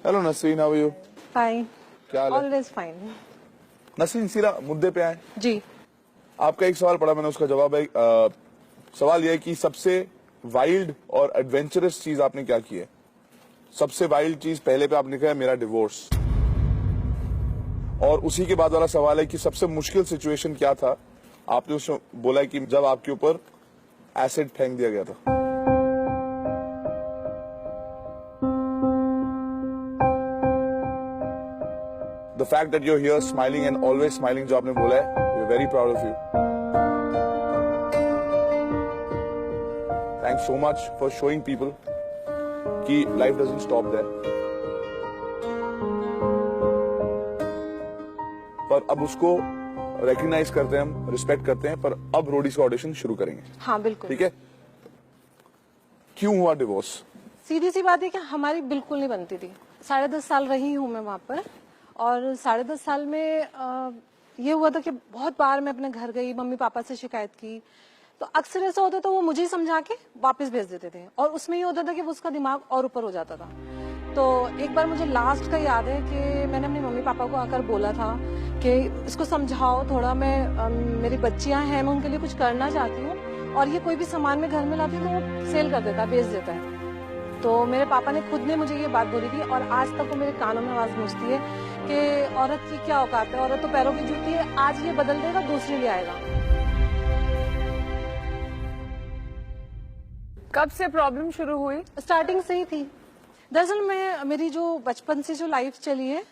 Hello Nasreen, how are you? Fine, क्या हाल है? Always fine. नसरीन, सीधा मुद्दे पे आए। जी, आपका एक सवाल पढ़ा मैंने, उसका जवाब है सवाल यह है कि सबसे वाइल्ड और एडवेंचरस चीज आपने क्या की है? सबसे वाइल्ड चीज पहले पे आपने कहा मेरा डिवोर्स, और उसी के बाद वाला सवाल है कि सबसे मुश्किल सिचुएशन क्या था? आपने उसमें बोला कि जब आपके ऊपर एसिड फेंक दिया गया था। The fact that you're here smiling and always smiling, जो आपने बोला है, we're very proud of you. Thanks so much for showing people कि life doesn't stop there. पर अब उसको recognize करते हैं, हम रिस्पेक्ट करते हैं, पर अब रोडीज का ऑडिशन शुरू करेंगे। हाँ बिल्कुल। ठीक है? क्यों हुआ डिवोर्स? सीधी सी बात है कि हमारी बिल्कुल नहीं बनती थी। 10.5 साल रही हूँ मैं वहाँ पर, और 10.5 साल में ये हुआ था कि बहुत बार मैं अपने घर गई, मम्मी पापा से शिकायत की, तो अक्सर ऐसा होता था वो मुझे ही समझा के वापस भेज देते थे, और उसमें ये होता था कि उसका दिमाग और ऊपर हो जाता था। तो एक बार मुझे लास्ट का याद है कि मैंने अपने मम्मी पापा को आकर बोला था कि इसको समझाओ थोड़ा, मैं मेरी बच्चियां हैं, मैं उनके लिए कुछ करना चाहती हूँ, और ये कोई भी सामान में घर में लाती है तो वो सेल कर देता है, बेच देता है। तो मेरे पापा ने खुद ने मुझे ये बात बोली थी, और आज तक वो मेरे कानों में आवाज गूंजती है कि औरत की क्या औकात है, औरत तो पैरों की जूती है, आज ये बदल देगा दूसरी ले आएगा। कब से प्रॉब्लम शुरू हुई? स्टार्टिंग से ही थी। दरअसल मेरी जो बचपन से जो लाइफ चली है,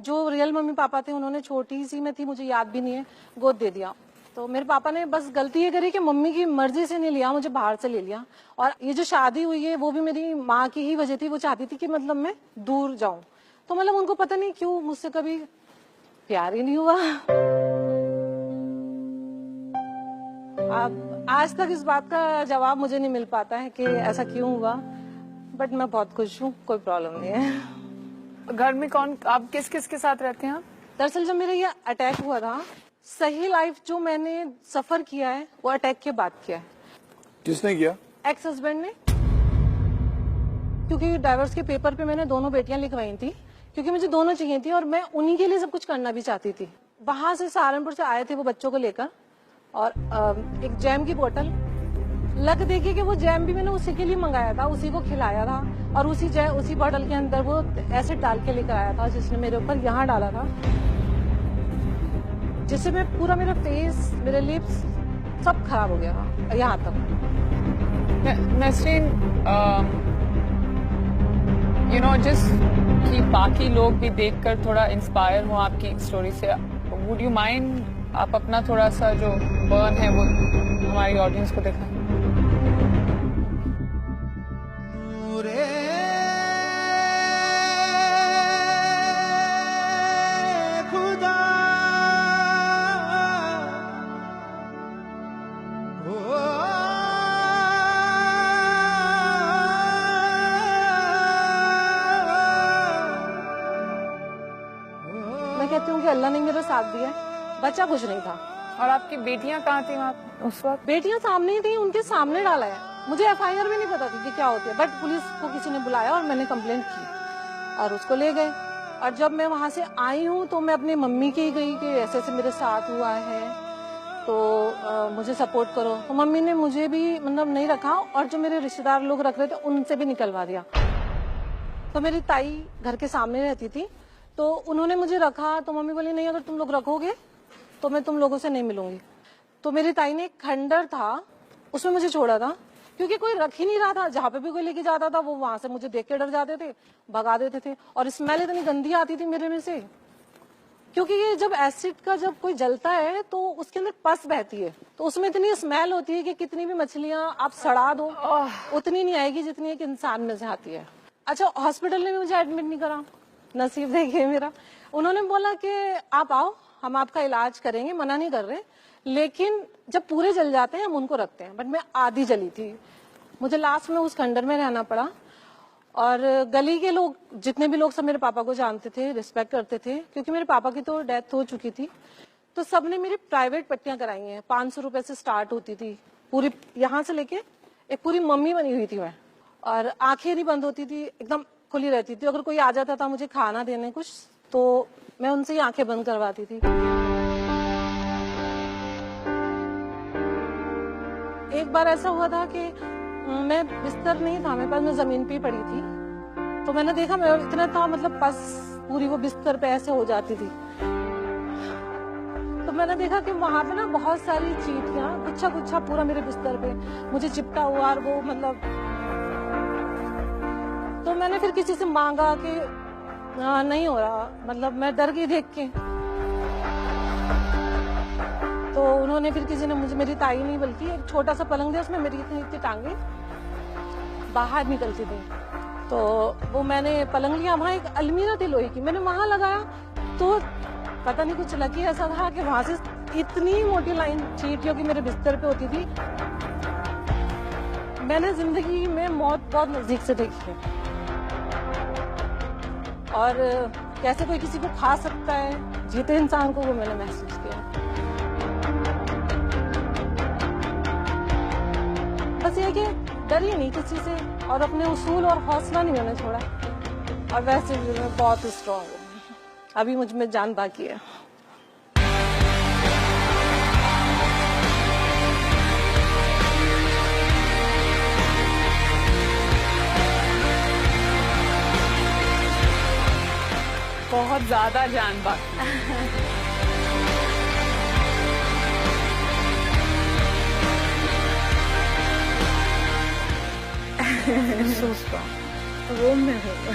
जो रियल मम्मी पापा थे उन्होंने, छोटी सी मैं थी, मुझे याद भी नहीं है, गोद दे दिया। तो मेरे पापा ने बस गलती ये करी कि मम्मी की मर्जी से नहीं लिया, मुझे बाहर से ले लिया। और ये जो शादी हुई है वो भी मेरी माँ की ही वजह थी, वो चाहती थी कि मतलब मैं दूर जाऊं। तो मतलब उनको पता नहीं क्यों मुझसे कभी प्यार ही नहीं हुआ। अब आज तक इस बात का जवाब मुझे नहीं मिल पाता है कि ऐसा क्यों हुआ, बट मैं बहुत खुश हूँ, कोई प्रॉब्लम नहीं है। घर में कौन, आप किस किस के साथ रहते हैं? दरअसल जब मेरा ये अटैक हुआ था, सही लाइफ जो मैंने सफर किया है वो अटैक के बाद किया है। किसने किया? एक्स हस्बैंड ने, क्योंकि डाइवोर्स के पेपर पे मैंने दोनों बेटियां लिखवाई थी, क्योंकि मुझे दोनों चाहिए थी और मैं उन्हीं के लिए सब कुछ करना भी चाहती थी। वहां से सहारनपुर से आए थे वो बच्चों को लेकर, और एक जैम की बोतल, लग देखिए कि वो जैम भी मैंने उसी के लिए मंगाया था, उसी को खिलाया था, और उसी बोतल के अंदर वो एसिड डाल के लेकर आया था, जिसने मेरे ऊपर यहाँ डाला था, जिससे मैं पूरा, मेरा फेस, मेरे लिप्स सब खराब हो गया था यहाँ तक। नसरीन, यू नो, जिस कि बाकी लोग भी देखकर थोड़ा इंस्पायर हो आपकी स्टोरी से, वुड यू माइंड आप अपना थोड़ा सा जो बर्न है वो हमारी ऑडियंस को दिखाएं? मैं कहती हूँ कि अल्लाह ने मेरा साथ दिया, बच्चा कुछ नहीं था। और आपकी बेटियां कहाँ थी वहाँ उस वक्त? बेटियां सामने ही थी, उनके सामने डाला है। मुझे एफआईआर भी नहीं पता थी कि क्या होती है, बट पुलिस को किसी ने बुलाया और मैंने कंप्लेंट की और उसको ले गए। और जब मैं वहां से आई हूँ तो मैं अपनी मम्मी के ही गई कि ऐसे ऐसे मेरे साथ हुआ है, तो मुझे सपोर्ट करो। तो मम्मी ने मुझे भी मतलब नहीं रखा, और जो मेरे रिश्तेदार लोग रख रहे थे उनसे भी निकलवा दिया। तो मेरी ताई घर के सामने रहती थी, तो उन्होंने मुझे रखा। तो मम्मी बोली नहीं, अगर तुम लोग रखोगे तो मैं तुम लोगों से नहीं मिलूंगी। तो मेरी ताई ने एक खंडर था, उसमें मुझे छोड़ा था, क्योंकि कोई रख ही नहीं रहा था। जहाँ पे भी कोई लेके जाता था वो वहां से मुझे देख के डर जाते थे, भगा देते थे। और स्मेल इतनी गंदी आती थी मेरे में से, क्योंकि ये जब एसिड का जब कोई जलता है तो उसके अंदर पस बहती है, तो उसमें इतनी स्मेल होती है कि कितनी भी मछलियां आप सड़ा दो उतनी नहीं आएगी जितनी एक इंसान में से आती है। अच्छा, हॉस्पिटल ने भी मुझे एडमिट नहीं करा, नसीब देखिए मेरा। उन्होंने बोला कि आप आओ, हम आपका इलाज करेंगे, मना नहीं कर रहे, लेकिन जब पूरे जल जाते हैं हम उनको रखते हैं। बट मैं आधी जली थी, मुझे लास्ट में उस खंडर में रहना पड़ा। और गली के लोग, जितने भी लोग सब मेरे पापा को जानते थे, रिस्पेक्ट करते थे, क्योंकि मेरे पापा की तो डेथ हो चुकी थी। तो सबने मेरी प्राइवेट पट्टियां कराई हैं। 500 रुपए से स्टार्ट होती थी, पूरी यहाँ से लेके एक पूरी मम्मी बनी हुई थी मैं, और आंखें नहीं बंद होती थी, एकदम खुली रहती थी। अगर कोई आ जाता था मुझे खाना देने कुछ, तो मैं उनसे ही आंखें बंद करवाती थी। एक बार ऐसा हुआ था कि मैं बिस्तर नहीं था मेरे पास, मैं जमीन पे ही पड़ी थी, तो मैंने देखा मैं इतना था, मतलब बस पूरी वो बिस्तर पे ऐसे हो जाती थी। तो मैंने देखा कि वहां पे ना बहुत सारी चींटियां गुच्छा गुच्छा पूरा मेरे बिस्तर पे मुझे चिपटा हुआ, और वो मतलब, तो मैंने फिर किसी से मांगा कि नहीं हो रहा, मतलब मैं डर गई देख के। तो उन्होंने फिर किसी ने मुझे, मेरी ताई नहीं बल्कि एक छोटा सा पलंग दिया, उसमें मेरी इतनी टांगे बाहर निकलती थी, तो वो मैंने पलंग लिया। वहां एक अलमीरा थी लोहे की, मैंने वहां लगाया, तो पता नहीं कुछ लकी ऐसा था कि वहां से इतनी मोटी लाइन चींटियों की मेरे बिस्तर पे होती थी। मैंने जिंदगी में मौत बहुत नजदीक से देखी है, और कैसे कोई किसी को खा सकता है जीते इंसान को, वो मैंने महसूस किया। बस ये कि डरी नहीं किसी से, और अपने उसूल और हौसला नहीं मैंने छोड़ा, और वैसे भी मैं बहुत स्ट्रॉन्ग हूँ। अभी मुझ में जान बाकी है। बहुत ज्यादा जान बाकी। So strong. वो मैं हूँ।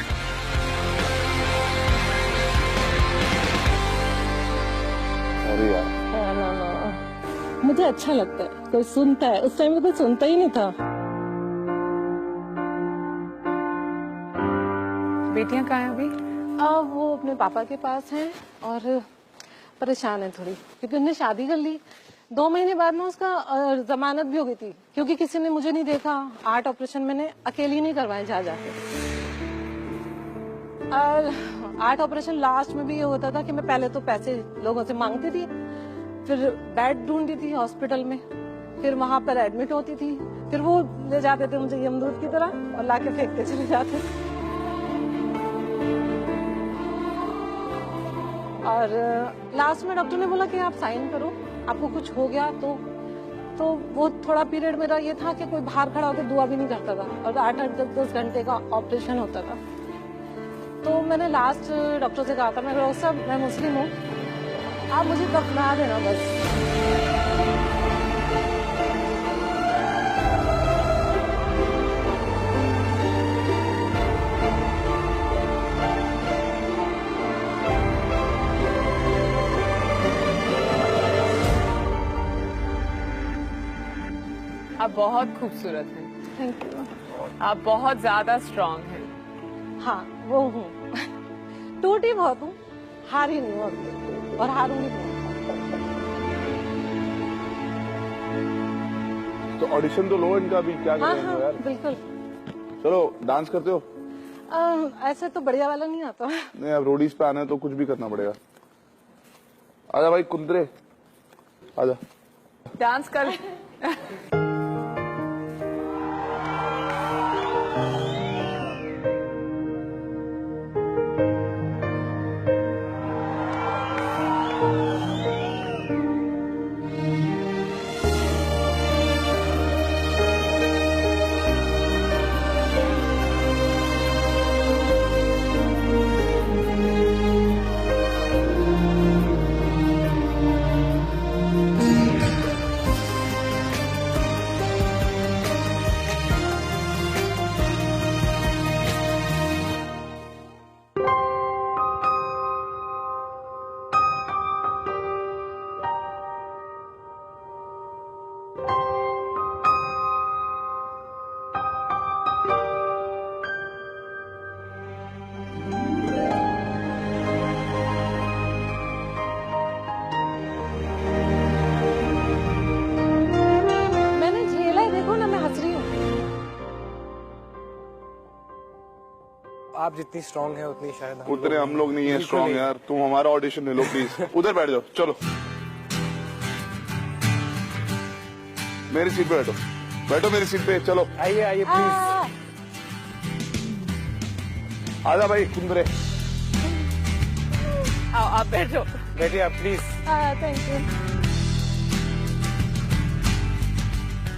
अरे यार, मुझे अच्छा लगता है कोई सुनता है, उस टाइम में कोई सुनता ही नहीं था। बेटियां कहाँ हैं अभी? अब वो अपने पापा के पास हैं, और परेशान है थोड़ी, क्योंकि उन्होंने शादी कर ली। 2 महीने बाद में उसका जमानत भी हो गई थी, क्योंकि किसी ने मुझे नहीं देखा। 8 ऑपरेशन मैंने अकेली नहीं करवाए जा जाके, और 8 ऑपरेशन लास्ट में भी ये होता था कि मैं पहले तो पैसे लोगों से मांगती थी, फिर बेड ढूंढती थी हॉस्पिटल में, फिर वहां पर एडमिट होती थी, फिर वो ले जाते थे मुझे यमदूत की तरह और लाके फेंकते चले जाते। और लास्ट में डॉक्टर ने बोला कि आप साइन करो, आपको कुछ हो गया तो वो थोड़ा पीरियड मेरा ये था कि कोई बाहर खड़ा होकर दुआ भी नहीं करता था, और 8-8 10-10 घंटे का ऑपरेशन होता था। तो मैंने लास्ट डॉक्टर से कहा था, मैं डॉक्टर साहब मैं मुस्लिम हूँ, आप मुझे दफना देना बस। आप बहुत खूबसूरत हैं। Thank you. आप बहुत ज्यादा स्ट्रांग हैं। हाँ वो हूँ। टूटी बहुत हूँ, हारी नहीं हूँ अभी, और हारूंगी नहीं। तो ऑडिशन तो लो इनका भी, क्या हाँ करें हाँ यार। बिल्कुल। चलो, डांस करते हो? ऐसे तो बढ़िया वाला नहीं आता। नहीं, अब रोडीज पे आना है तो कुछ भी करना पड़ेगा। आजा भाई कुंदरे, आजा। डांस कर। आप जितनी स्ट्रांग है उतनी शायद उतने हम लोग नहीं है स्ट्रांग यार। तुम हमारा ऑडिशन ले लो प्लीज। उधर बैठ जाओ, चलो। मेरी सीट पे बैठो, बैठो मेरी सीट पे, चलो आइए आइए प्लीज। आजा भाई कुंदरे। आओ आप बैठो। बैठिए आप प्लीज। Thank you.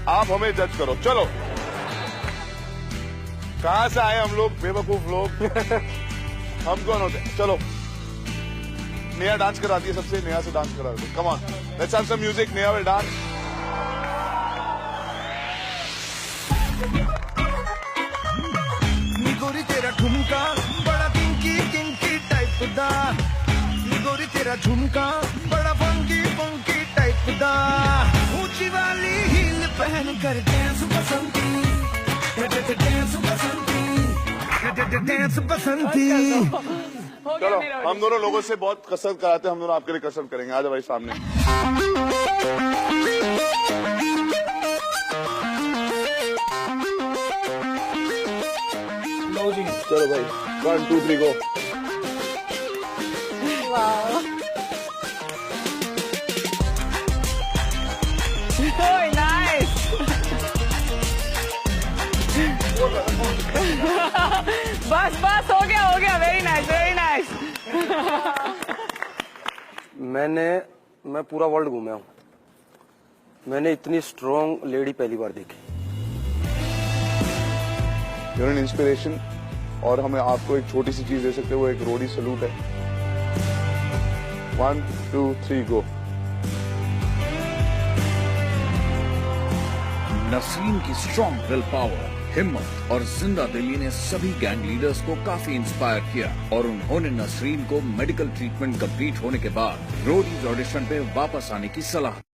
आप हमें जज करो, चलो। कहां से आए हम लोग बेवकूफ लोग। हम कौन होते हैं? चलो नेहा डांस कराती है सबसे, नेहा से डांस करा दो। Come on, let's have some music. Neha will dance. गोरी तेरा ठुमका बड़ा किंकी किंकी टाइप दा, गोरी तेरा झुमका बड़ा फंकी फंकी टाइप दा, ऊंची वाली हील पहन कर डांस बसंती, डांस बसंती, डांस बसंती। हो गया चलो मेरा हम दोनों लोगों से बहुत कसरत कराते हैं, हम दोनों आपके लिए कसरत करेंगे। आजा भाई सामने। लो जी। चलो भाई 1 2 3 गो। वाह। Very nice. बस बस हो गया वेरी नाइस वेरी नाइस। मैं पूरा वर्ल्ड घूमा हूँ, मैंने इतनी स्ट्रॉन्ग लेडी पहली बार देखी। You're an inspiration. और हमें आपको एक छोटी सी चीज दे सकते हैं, वो एक रोडी सलूट है। 1 2 3 गो। नसरीन की स्ट्रॉन्ग विल पावर, हिम्मत और जिंदा दिली ने सभी गैंग लीडर्स को काफी इंस्पायर किया और उन्होंने नसरीन को मेडिकल ट्रीटमेंट कंप्लीट होने के बाद रोडीज ऑडिशन पे वापस आने की सलाह